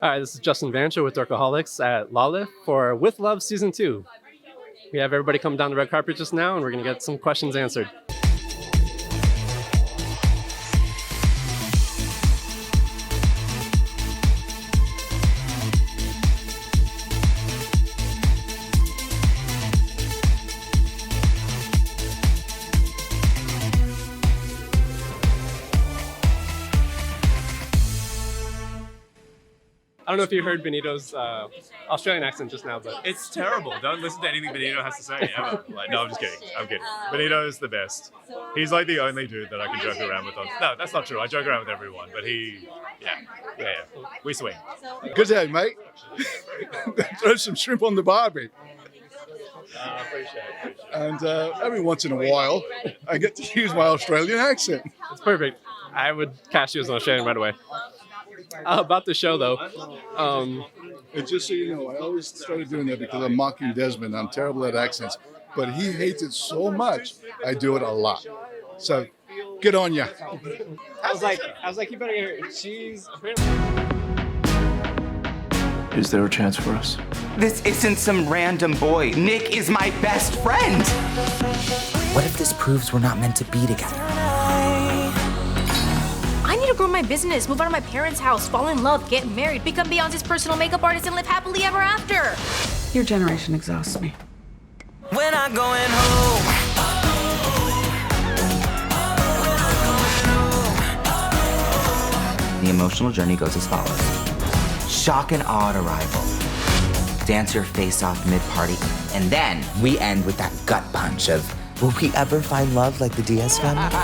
Hi, this is Justin Vancher with Dorkaholics at Lawlif for With Love Season 2. We have everybody come down the red carpet just now, and we're going to get some questions answered. I don't know if you heard Benito's Australian accent just now, but It's terrible. Don't listen to anything Benito has to say ever. Like, no, I'm just kidding. I'm kidding. Benito is the best. He's like the only dude that I can joke around with. No, that's not true. I joke around with everyone, but yeah. We swing. Good day, mate. Throw some shrimp on the barbie. Appreciate it. And every once in a while, I get to use my Australian accent. it's perfect. I would cast you as an Australian right away. About the show, though, And just so you know, I always started doing that because I'm mocking Desmond. I'm terrible at accents. But he hates it so much, I do it a lot. So, good on ya. I was like, you better get her. She's Is there a chance for us? This isn't some random boy. Nick is my best friend. What if this proves we're not meant to be together? I need to grow my business, move out of my parents' house, fall in love, get married, become Beyonce's personal makeup artist, and live happily ever after. Your generation exhausts me. When I'm going home. The emotional journey goes as follows. Shock and awe at arrival. Dance your face off mid-party. And then we end with that gut punch of, will we ever find love like the Diaz family?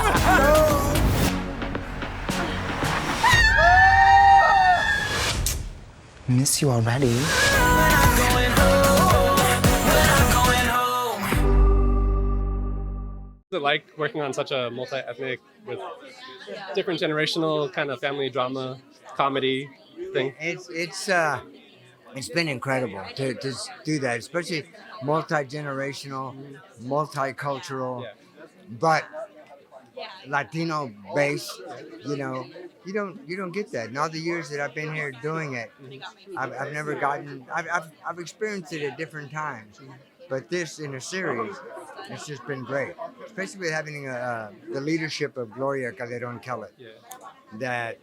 Miss you already. What's it like working on such a multi-ethnic with different generational kind of family drama comedy thing? It's been incredible to do that, especially multi-generational, multicultural, but Latino based. You don't get that. In all the years that I've been here doing it, I've never gotten. I've experienced it at different times, but this in a series, it's just been great. Especially with having the leadership of Gloria Calderon Kellett, that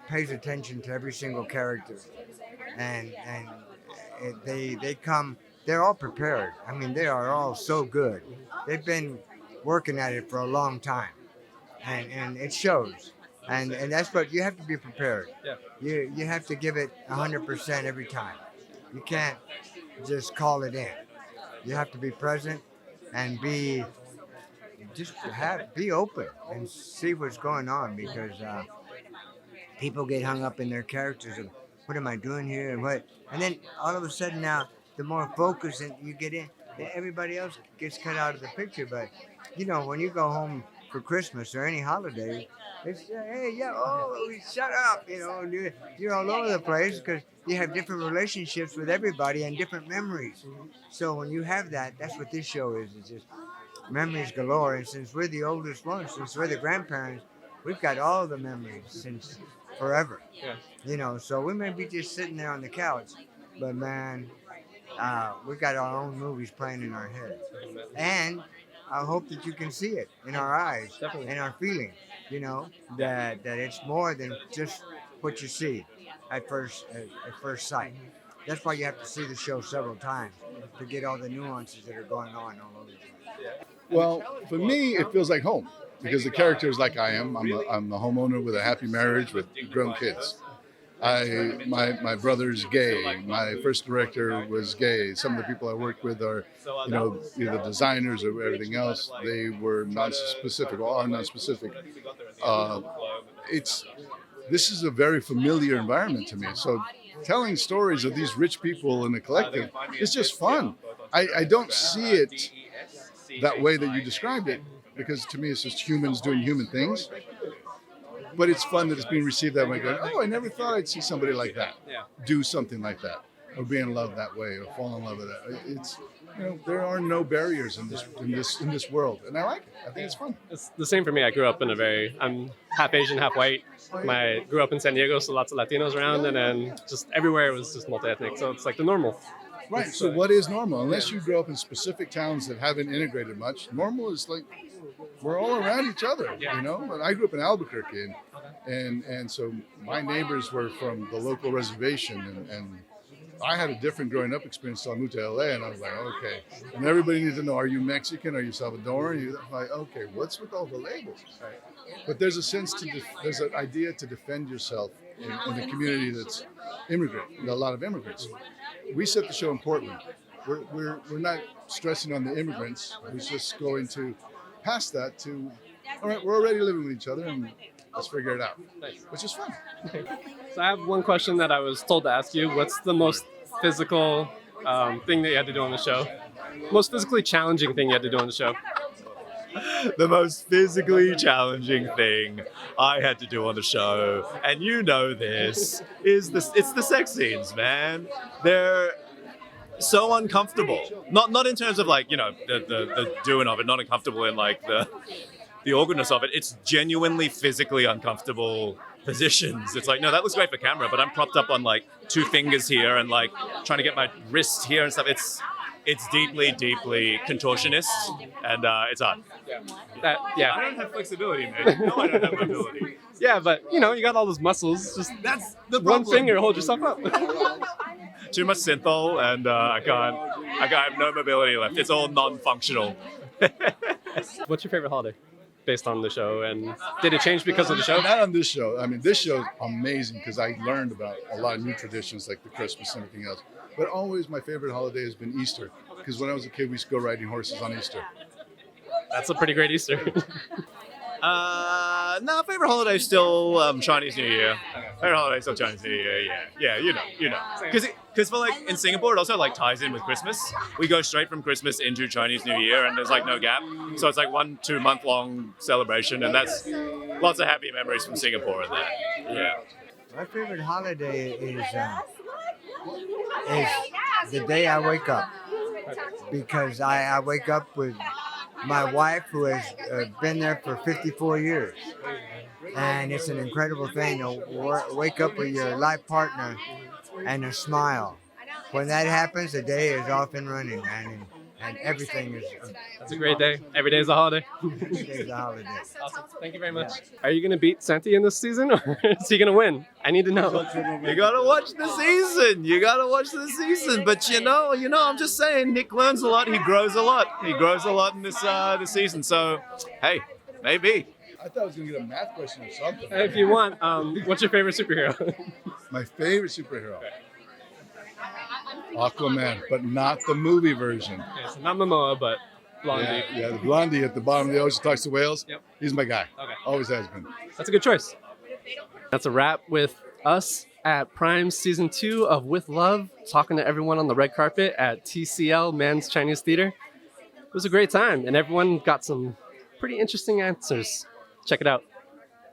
pays attention to every single character, and they come. They're all prepared. I mean, they are all so good. They've been working at it for a long time, and it shows. And that's what you have to be prepared. Yeah. You have to give it 100% every time. You can't just call it in. You have to be present and be open and see what's going on, because people get hung up in their characters of what am I doing here and then all of a sudden now the more focus that you get in, everybody else gets cut out of the picture. But when you go home for Christmas or any holiday, it's shut up, you're all over the place because you have different relationships with everybody and different memories. So when you have that, that's what this show is. It's just memories galore. And since we're the oldest ones, since we're the grandparents, we've got all the memories since forever. Yeah. So we may be just sitting there on the couch, but man, we've got our own movies playing in our heads. And I hope that you can see it in our eyes, Definitely. and our feelings, that it's more than just what you see at first sight. That's why you have to see the show several times to get all the nuances that are going on all over the place. Well, for me, it feels like home because the character is like I am. I'm a homeowner with a happy marriage with grown kids. My brother's gay. My first director was gay. Some of the people I worked with are, either designers or everything else. They were non-specific, or are non-specific. This is a very familiar environment to me. So telling stories of these rich people in the collective is just fun. I don't see it that way that you described it, because to me it's just humans doing human things. But it's fun that it's being received that way. Going, I never thought I'd see somebody like that do something like that, or be in love that way, or fall in love with that. there are no barriers in this world, and I like it. I think it's fun. It's the same for me. I grew up in I'm half Asian, half white. Grew up in San Diego, so lots of Latinos around, and then just everywhere was just multi-ethnic. So it's like the normal. Right. So what is normal? Unless you grow up in specific towns that haven't integrated much, normal is like we're all around each other. But I grew up in Albuquerque, and so my neighbors were from the local reservation, and I had a different growing up experience until I moved to LA, and I was like, okay. And everybody needs to know: are you Mexican? Are you Salvadoran? You're like, okay, what's with all the labels? But there's a sense there's an idea to defend yourself in a community that's immigrant, a lot of immigrants. We set the show in Portland. We're not stressing on the immigrants. We're just going to pass that to, all right, we're already living with each other, and let's figure it out, which is fun. So I have one question that I was told to ask you. What's the most physical thing that you had to do on the show? Most physically challenging thing you had to do on the show? The most physically challenging thing I had to do on the show, and you know this, it's the sex scenes, man. They're so uncomfortable. Not in terms of like, the doing of it, not uncomfortable in like the awkwardness of it. It's genuinely physically uncomfortable positions. It's like, no, that looks great for camera, but I'm propped up on like 2 fingers here and like trying to get my wrist here and stuff. It's deeply, deeply contortionist, and it's hard. I don't have flexibility, man. No, I don't have mobility. Yeah, but you got all those muscles. Just that's the one problem. finger, hold yourself up. Too much synthol, and I have no mobility left. It's all non-functional. What's your favorite holiday based on the show, and did it change because of the show? Not on this show. I mean, this show is amazing because I learned about a lot of new traditions like the Christmas and everything else. But always my favorite holiday has been Easter, because when I was a kid, we used to go riding horses on Easter. That's a pretty great Easter. No, favorite holiday is still Chinese New Year. Favorite holiday is still Chinese New Year. Yeah, you know. Because for like in Singapore, it also like ties in with Christmas. We go straight from Christmas into Chinese New Year, and there's like no gap. So it's like 1-2 month long celebration, and that's lots of happy memories from Singapore and that. Yeah. My favorite holiday is the day I wake up, because I wake up with my wife, who has been there for 54 years. And it's an incredible thing to wake up with your life partner and a smile. When that happens, the day is off and running, man, and everything is... That's a great day. Every day is a holiday. Every day is a holiday. Awesome. Thank you very much. Are you going to beat Santi in this season, or is he going to win? I need to know. You gotta watch the season. But I'm just saying, Nick learns a lot. He grows a lot. In this season. So, hey, maybe. I thought I was going to get a math question or something. If you want, what's your favorite superhero? My favorite superhero? Aquaman, but not the movie version. Okay, so not Momoa, but Blondie. Yeah, the blondie at the bottom of the ocean talks to whales. Yep. He's my guy. Okay. Always has been. That's a good choice. That's a wrap with us at Prime Season 2 of With Love, talking to everyone on the red carpet at TCL Men's Chinese Theater. It was a great time, and everyone got some pretty interesting answers. Check it out.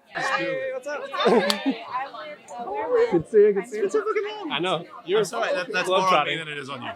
Hey, what's up? Good to see you. It's a fucking long. I know. That's more on me than it is on you.